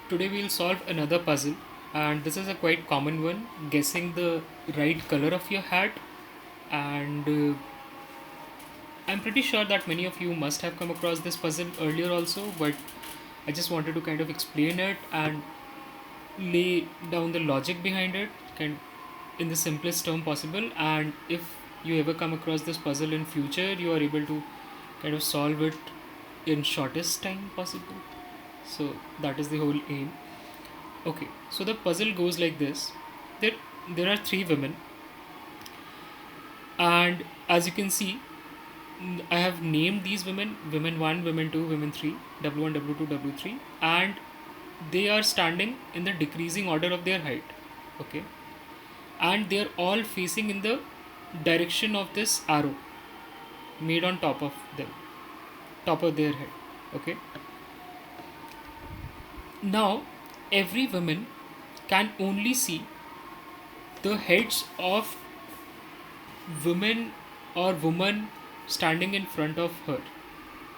Today we'll solve another puzzle, and this is a quite common one, guessing the right color of your hat. And I'm pretty sure that many of you must have come across this puzzle earlier also, but I just wanted to kind of explain it and lay down the logic behind it kind in the simplest term possible. And if you ever come across this puzzle in future, you are able to kind of solve it in shortest time possible. So that is the whole aim. Okay, so the puzzle goes like this. There, there are three women, and as you can see, I have named these women: women one, women two, women three, W one, W two, W three, and they are standing in the decreasing order of their height. Okay, and they are all facing in the direction of this arrow made on top of them, top of their head. Okay, now every woman can only see the heads of women or woman standing in front of her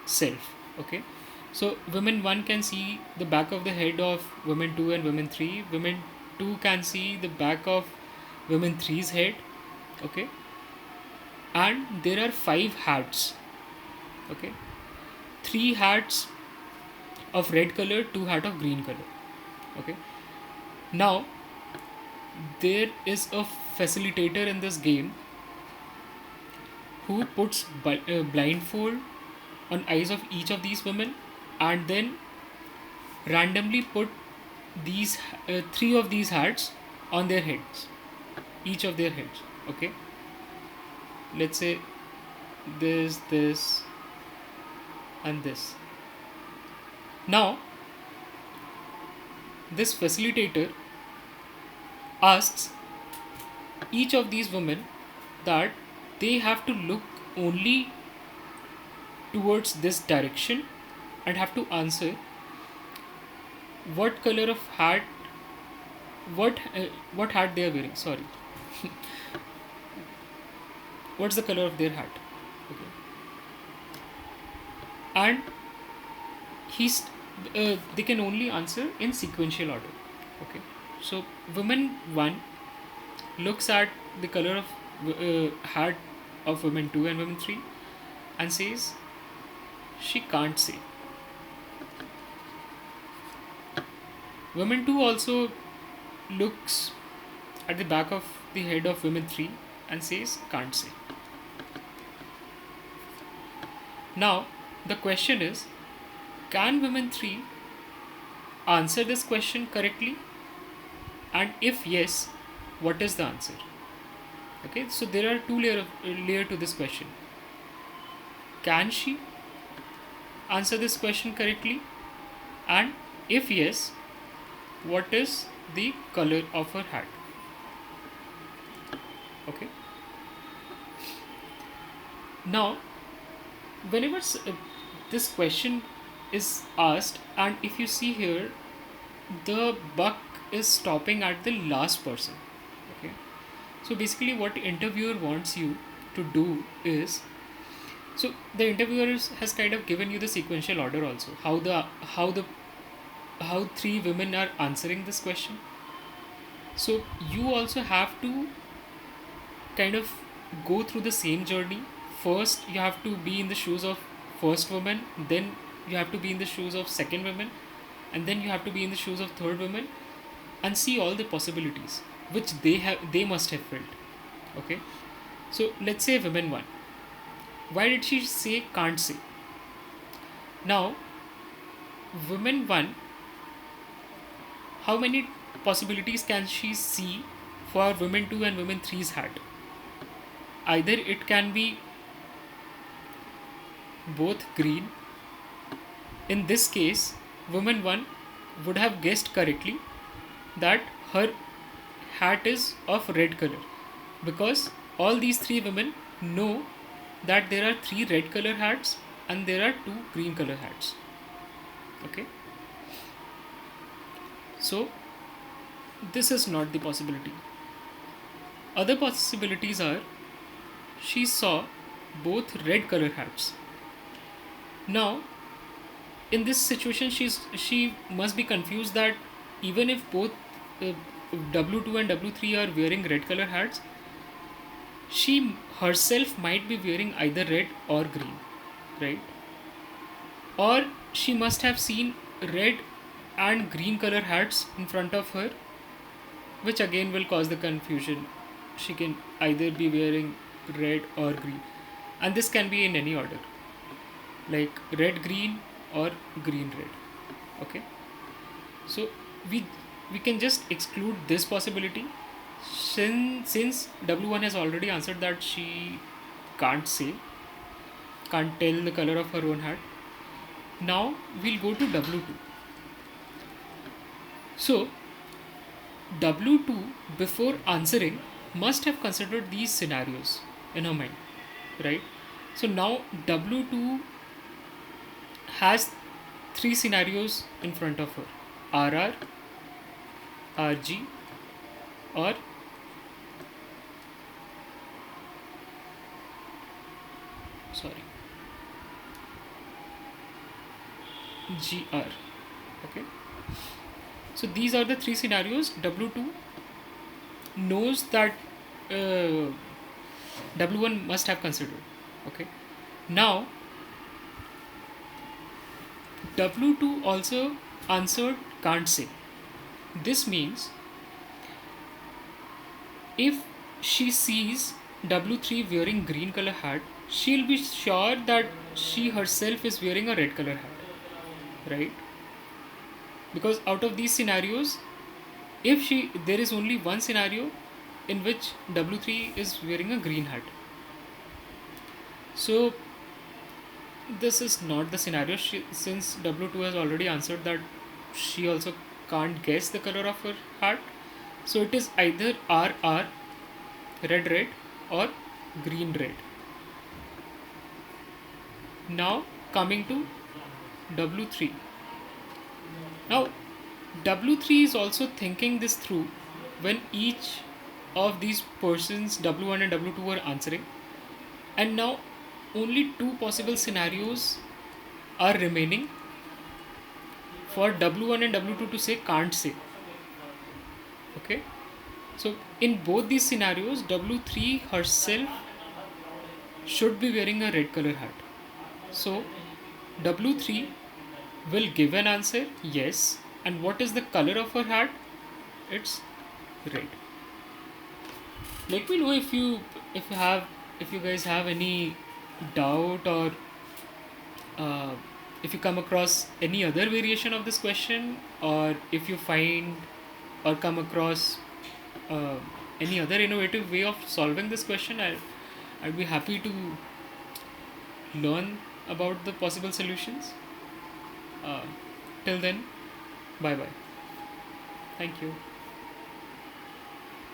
self. Okay, so women 1 can see the back of the head of women 2 and women 3. Women 2 can see the back of women three's head. Okay, and there are 5 hats. Okay, 3 hats of red color, 2 hat of green color. Okay, now there is a facilitator in this game who puts blindfold on eyes of each of these women, and then randomly put these 3 of these hats on their heads, each of their heads. Okay, let's say this and this. Now this facilitator asks each of these women that they have to look only towards this direction and have to answer what color of hat, what hat they are wearing. Sorry, what's the color of their hat? Okay, and he's they can only answer in sequential order. Okay, so woman one looks at the color of hat of women 2 and women 3 and says she can't say. Woman 2 also looks at the back of the head of women 3 and says can't say. Now the question is, can women 3 answer this question correctly, and if yes, what is the answer? Okay, so there are two layer to this question. Can she answer this question correctly, and if yes, what is the color of her hat? Okay, now whenever this question is asked, and if you see here, the buck is stopping at the last person. Okay, so basically what interviewer wants you to do is, so the interviewer has kind of given you the sequential order also, how three women are answering this question. So you also have to kind of go through the same journey. First you have to be in the shoes of first woman, then you have to be in the shoes of second woman, and then you have to be in the shoes of third woman, and see all the possibilities which they must have felt. Okay, so let's say women 1, why did she say can't say? Now women 1, how many possibilities can she see for women 2 and women three's hat? Either it can be both green. In this case, woman 1 would have guessed correctly that her hat is of red color, because all these three women know that there are 3 red color hats and there are 2 green color hats. Okay, so this is not the possibility. Other possibilities are, she saw both red color hats. Now in this situation she must be confused that even if both uh, W2 and W3 are wearing red color hats, she herself might be wearing either red or green, right? Or she must have seen red and green color hats in front of her, which again will cause the confusion. She can either be wearing red or green, and this can be in any order, like red green or green red. Okay, so we we can just exclude this possibility since W1 has already answered that she can't say, can't tell the color of her own hat. Now we'll go to W2. So W2, before answering, must have considered these scenarios in her mind, right? So now W2 has three scenarios in front of her: RR, RG, or sorry, GR. Okay, so these are the three scenarios W2 knows that uh, W1 must have considered. Okay, now W2 also answered can't say. This means if she sees W3 wearing green color hat, she'll be sure that she herself is wearing a red color hat, right? Because out of these scenarios, if she there is only one scenario in which W3 is wearing a green hat. So this is not the scenario since W2 has already answered that she also can't guess the color of her hat. So it is either RR, red red, or green red. Now coming to W3. Now W3 is also thinking this through when each of these persons W1 and W2 were answering, and now only two possible scenarios are remaining for W1 and W2 to say can't say. Okay, so in both these scenarios W3 herself should be wearing a red color hat. So W3 will give an answer yes, and what is the color of her hat? It's red. Let me know if you guys have any doubt, or uh, if you come across any other variation of this question, or if you find or come across uh, any other innovative way of solving this question. I'd be happy to learn about the possible solutions. uh, till then, bye bye. Thank you.